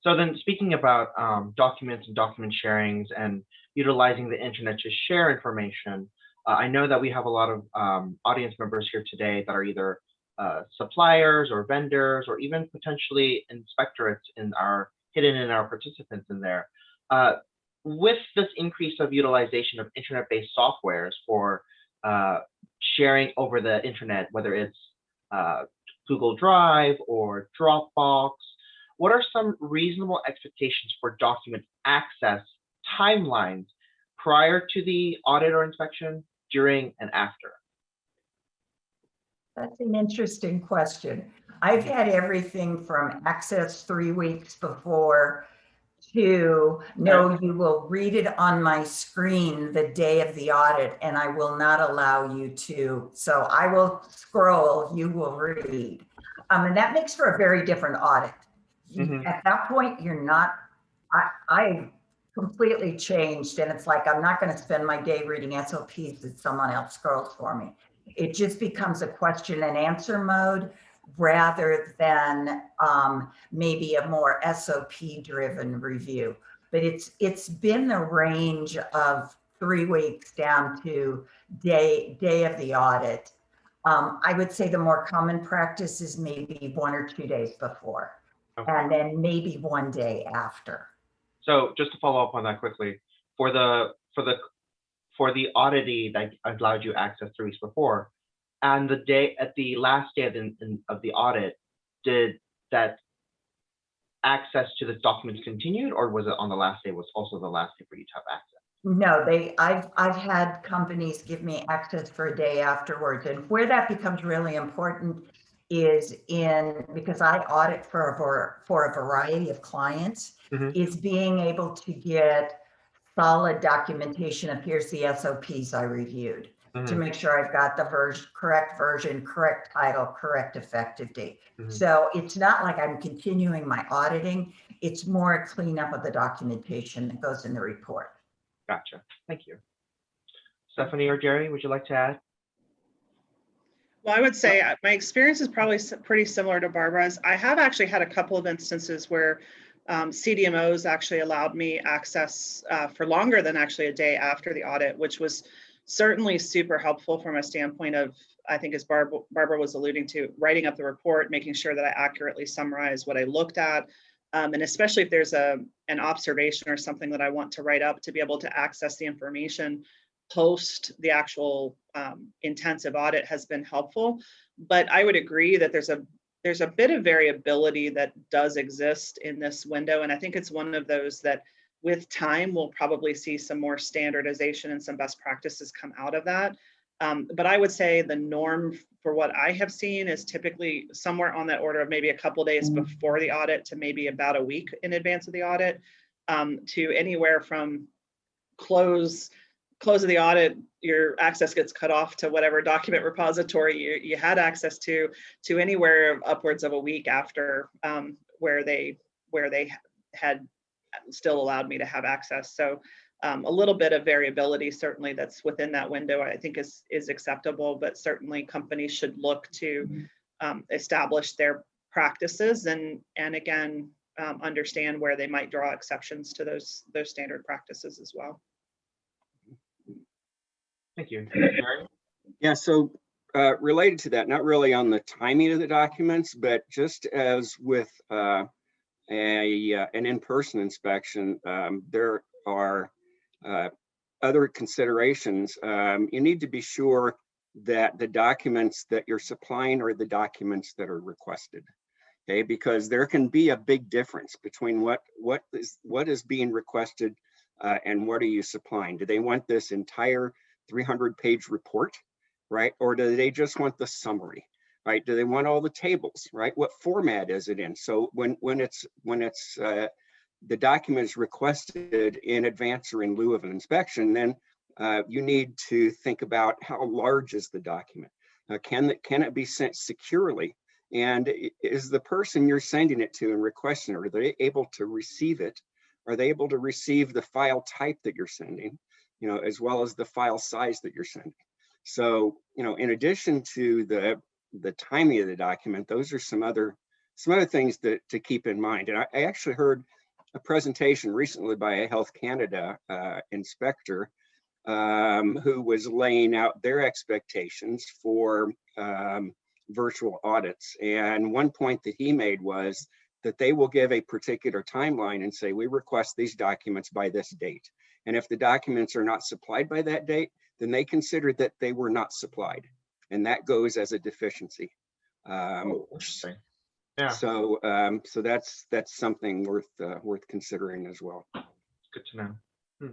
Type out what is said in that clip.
So then speaking about documents and document sharings and utilizing the internet to share information, I know that we have a lot of audience members here today that are either suppliers or vendors or even potentially inspectorates hidden in our participants in there. With this increase of utilization of internet-based softwares for sharing over the internet, whether it's Google Drive or Dropbox, what are some reasonable expectations for document access timelines prior to the audit or inspection, during, and after? That's an interesting question. I've had everything from access 3 weeks before to no, you will read it on my screen the day of the audit and I will not allow you to. So I will scroll, you will read. And that makes for a very different audit. At that point, you're not, I completely changed, and it's like, I'm not going to spend my day reading SOPs that someone else scrolls for me. It just becomes a question and answer mode rather than maybe a more SOP driven review. But it's been the range of 3 weeks down to day of the audit. I would say the more common practice is maybe 1 or 2 days before. Okay. And then maybe 1 day after. So just to follow up on that quickly, for the auditee that allowed you access 3 weeks before, and at the last day of the audit, did that access to the documents continued, or was it on the last day was also the last day for you to have access? No, I've had companies give me access for a day afterwards, and where that becomes really important is because I audit for a variety of clients, is being able to get solid documentation of here's the SOPs I reviewed to make sure I've got the correct version, correct title, correct effective date. So it's not like I'm continuing my auditing, it's more a cleanup of the documentation that goes in the report. Gotcha, thank you. Stephanie or Jerry, would you like to add? Well, I would say my experience is probably pretty similar to Barbara's. I have actually had a couple of instances where CDMOs actually allowed me access for longer than actually a day after the audit, which was certainly super helpful from a standpoint of, I think as Barbara was alluding to, writing up the report, making sure that I accurately summarize what I looked at. And especially if there's an observation or something that I want to write up, to be able to access the information post the actual intensive audit has been helpful. But I would agree that there's a bit of variability that does exist in this window. And I think it's one of those that with time, we'll probably see some more standardization and some best practices come out of that. But I would say the norm for what I have seen is typically somewhere on that order of maybe a couple of days before the audit to maybe about a week in advance of the audit, to anywhere from close of the audit, your access gets cut off to whatever document repository you had access to anywhere upwards of a week after, where they had still allowed me to have access. So a little bit of variability certainly that's within that window I think is acceptable, but certainly companies should look to establish their practices and again understand where they might draw exceptions to those standard practices as well. Thank you. Yeah, so related to that, not really on the timing of the documents, but just as with an in-person inspection, there are other considerations. You need to be sure that the documents that you're supplying are the documents that are requested. Okay, because there can be a big difference between what is being requested and what are you supplying. Do they want this entire 300-page report, right? Or do they just want the summary, right? Do they want all the tables, right? What format is it in? So when it's the document is requested in advance or in lieu of an inspection, then you need to think about how large is the document. Can it be sent securely? And is the person you're sending it to and requesting it, are they able to receive it? Are they able to receive the file type that you're sending, as well as the file size that you're sending? So, in addition to the timing of the document, those are some other some other things to keep in mind. And I actually heard a presentation recently by a Health Canada inspector who was laying out their expectations for virtual audits. And one point that he made was that they will give a particular timeline and say, we request these documents by this date. And if the documents are not supplied by that date, then they consider that they were not supplied. And that goes as a deficiency. Interesting. Yeah, So so that's something worth considering as well. good to know.